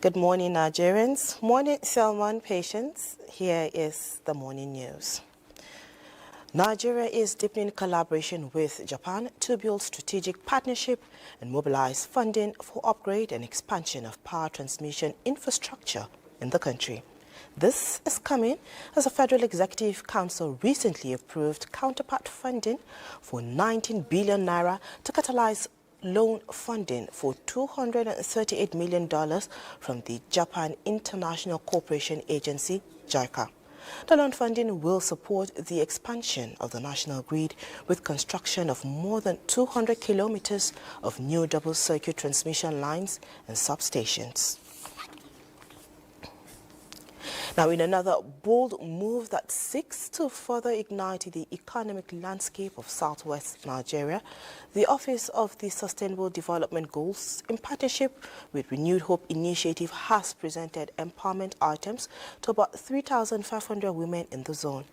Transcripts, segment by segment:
Good morning, Nigerians. Morning, Salmon patients. Here is the morning news. Nigeria is deepening collaboration with Japan to build strategic partnership and mobilize funding for upgrade and expansion of power transmission infrastructure in the country. This is coming as the Federal Executive Council recently approved counterpart funding for 19 billion naira to catalyze loan funding for $238 million from the Japan International Cooperation Agency, JICA. The loan funding will support the expansion of the national grid with construction of more than 200 kilometers of new double-circuit transmission lines and substations. Now, in another bold move that seeks to further ignite the economic landscape of southwest Nigeria, the Office of the Sustainable Development Goals, in partnership with Renewed Hope Initiative, has presented empowerment items to about 3,500 women in the zone.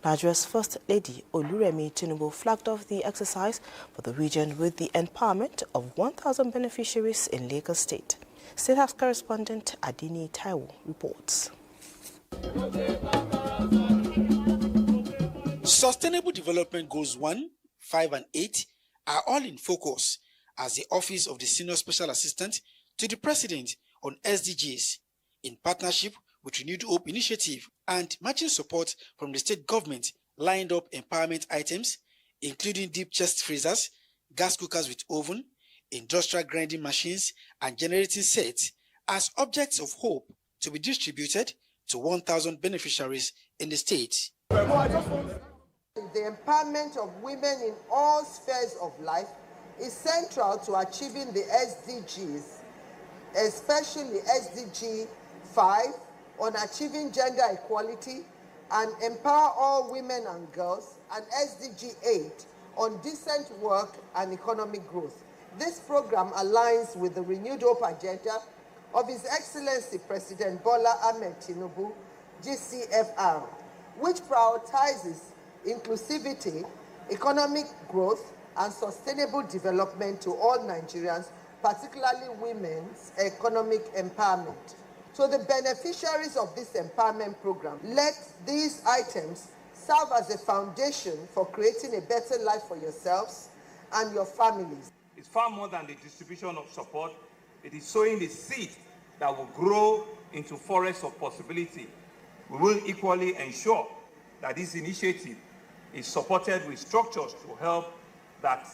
Nigeria's First Lady, Oluremi Tinubu, flagged off the exercise for the region with the empowerment of 1,000 beneficiaries in Lagos State. State House correspondent Adini Taiwo reports. Sustainable Development Goals 1, 5 and 8 are all in focus as the Office of the Senior Special Assistant to the President on SDGs, in partnership with Renewed Hope Initiative and matching support from the state government, lined up empowerment items including deep chest freezers, gas cookers with oven, industrial grinding machines and generating sets as objects of hope to be distributed to 1,000 beneficiaries in the state. The empowerment of women in all spheres of life is central to achieving the SDGs, especially SDG 5 on achieving gender equality and empower all women and girls, and SDG 8 on decent work and economic growth. This program aligns with the Renewed Hope agenda of His Excellency President Bola Ahmed Tinubu, GCFR, which prioritizes inclusivity, economic growth, and sustainable development to all Nigerians, particularly women's economic empowerment. So the beneficiaries of this empowerment program, let these items serve as a foundation for creating a better life for yourselves and your families. It's far more than the distribution of support. It is sowing the seed that will grow into forests of possibility. We will equally ensure that this initiative is supported with structures to help that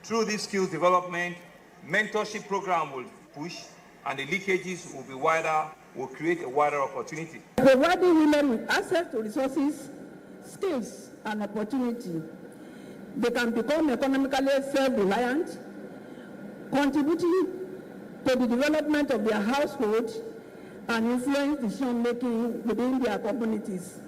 through this skills development, mentorship program will push and the leakages will be wider, will create a wider opportunity. Providing women with access to resources, skills and opportunity, they can become economically self-reliant, contributing to the development of their household and influence decision-making within their communities.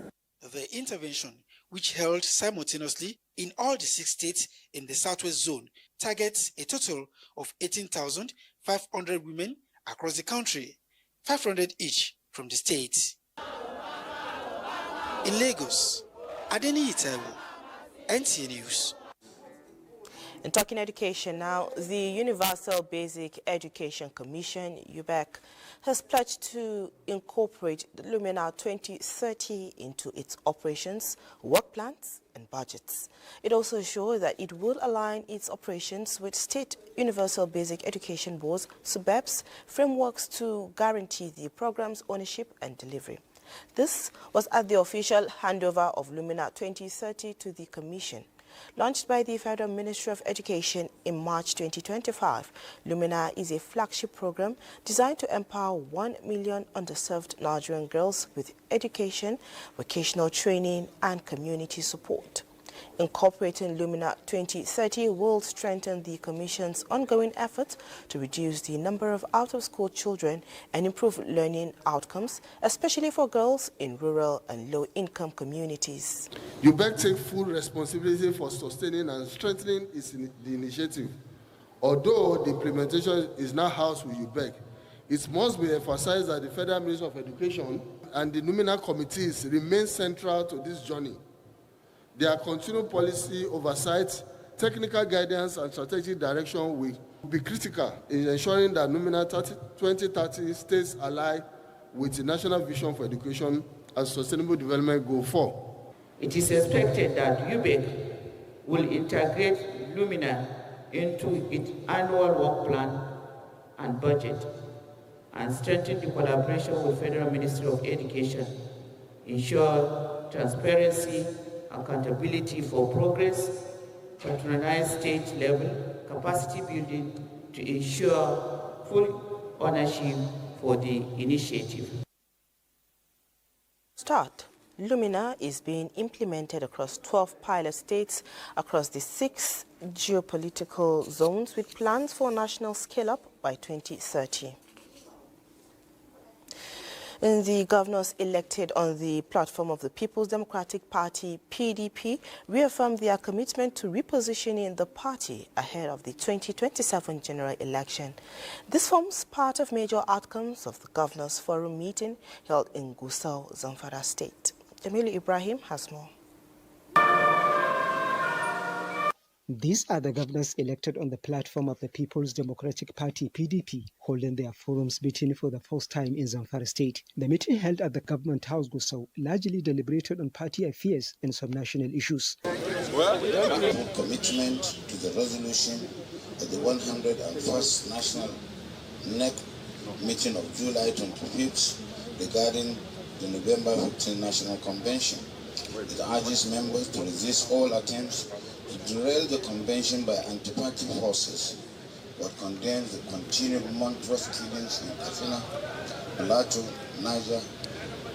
The intervention, which held simultaneously in all the 6 states in the Southwest Zone, targets a total of 18,500 women across the country, 500 each from the states. In Lagos, Adeni Taiwo, NTA News. In talking education now, the Universal Basic Education Commission, UBEC, has pledged to incorporate the Lumina 2030 into its operations, work plans and budgets. It also assured that it will align its operations with state Universal Basic Education Boards, SUBEBs, frameworks to guarantee the program's ownership and delivery. This was at the official handover of Lumina 2030 to the Commission. Launched by the Federal Ministry of Education in March 2025, Lumina is a flagship program designed to empower 1 million underserved Nigerian girls with education, vocational training, and community support. Incorporating Lumina 2030 will strengthen the Commission's ongoing efforts to reduce the number of out-of-school children and improve learning outcomes, especially for girls in rural and low-income communities. UBEC takes full responsibility for sustaining and strengthening the initiative. Although the implementation is now housed with UBEC, it must be emphasized that the Federal Ministry of Education and the Lumina committees remain central to this journey. Their continued policy oversight, technical guidance, and strategic direction will Will be critical in ensuring that Lumina 2030 stays aligned with the National Vision for Education and Sustainable Development Goal 4. It is expected that UBEC will integrate Lumina into its annual work plan and budget and strengthen the collaboration with Federal Ministry of Education, ensure transparency, accountability for progress, patronize state level capacity building to ensure full ownership for the initiative. Start. Lumina is being implemented across 12 pilot states across the 6 geopolitical zones with plans for national scale-up by 2030. And the governors elected on the platform of the People's Democratic Party, PDP, reaffirmed their commitment to repositioning the party ahead of the 2027 general election. This forms part of major outcomes of the Governors Forum meeting held in Gusau, Zamfara State. Jamilu Ibrahim has more. These are the governors elected on the platform of the People's Democratic Party, PDP, holding their forums meeting for the first time in Zamfara State. The meeting held at the Government House, Gusau, largely deliberated on party affairs and some national issues. Commitment to the resolution at the 101st National NEC meeting of July 25th regarding the November 15 National Convention. It urges members to resist all attempts to derail the convention by anti-party forces, but condemns the continued monstrous killings in Katsina, Plateau, Niger,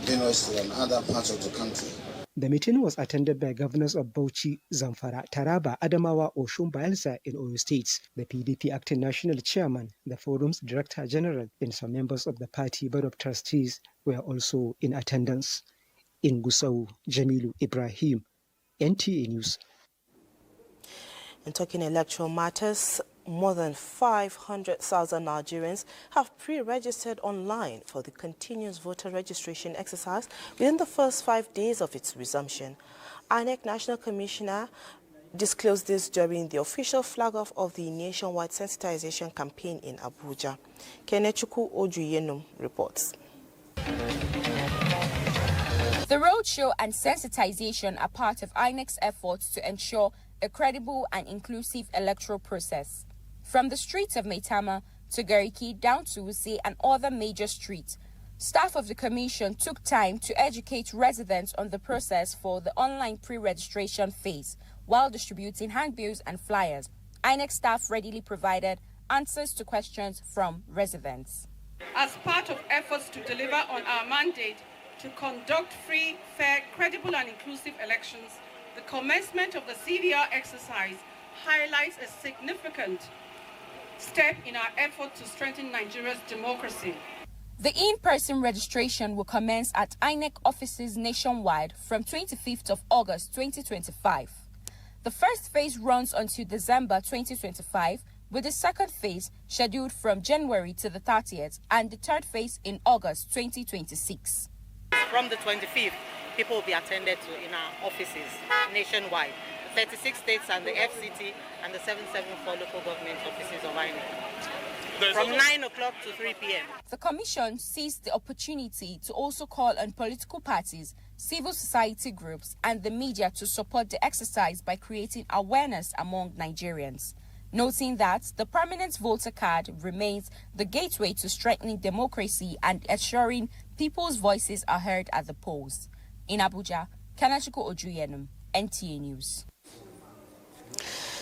Benue State, and other parts of the country. The meeting was attended by governors of Bauchi, Zamfara, Taraba, Adamawa, Oshun, Bayelsa in Oyo states, the PDP acting national chairman, the forum's director general, and some members of the party board of trustees were also in attendance. In Gusau, Jamilu Ibrahim, NTA News. And talking electoral matters, more than 500,000 Nigerians have pre-registered online for the continuous voter registration exercise within the first 5 days of its resumption. INEC National Commissioner disclosed this during the official flag-off of the nationwide sensitization campaign in Abuja. Kenechukwu Ojuyenum reports. The roadshow and sensitization are part of INEC's efforts to ensure a credible and inclusive electoral process. From the streets of Maitama to Gariki down to Wuse and other major streets, staff of the commission took time to educate residents on the process for the online pre-registration phase while distributing handbills and flyers. INEC staff readily provided answers to questions from residents. As part of efforts to deliver on our mandate to conduct free, fair, credible and inclusive elections, the commencement of the CVR exercise highlights a significant step in our effort to strengthen Nigeria's democracy. The in-person registration will commence at INEC offices nationwide from 25th of August 2025. The first phase runs until December 2025, with the second phase scheduled from January to the 30th and the third phase in August 2026. From the 25th, people will be attended to in our offices nationwide, the 36 states and the FCT and the 774 local government offices of INEC, from 9 o'clock to 3 p.m. The Commission seized the opportunity to also call on political parties, civil society groups and the media to support the exercise by creating awareness among Nigerians, noting that the permanent voter card remains the gateway to strengthening democracy and ensuring people's voices are heard at the polls. In Abuja, Kenechukwu Ojuyenum, NTA News.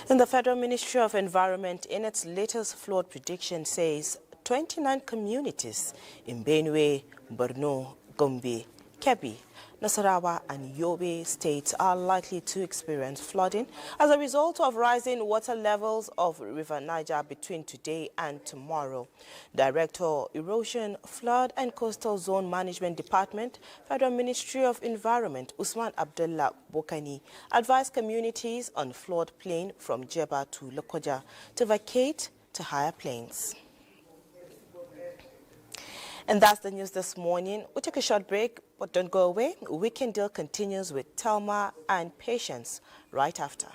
And the Federal Ministry of Environment, in its latest flood prediction, says 29 communities in Benue, Borno, Gombe, Kebbi, Nasarawa and Yobe states are likely to experience flooding as a result of rising water levels of River Niger between today and tomorrow. Director, Erosion, Flood and Coastal Zone Management Department, Federal Ministry of Environment, Usman Abdullah Bokani, advised communities on floodplain from Jeba to Lokoja to vacate to higher plains. And that's the news this morning. We'll take a short break, but don't go away. Weekend Deal continues with Telma and Patience right after.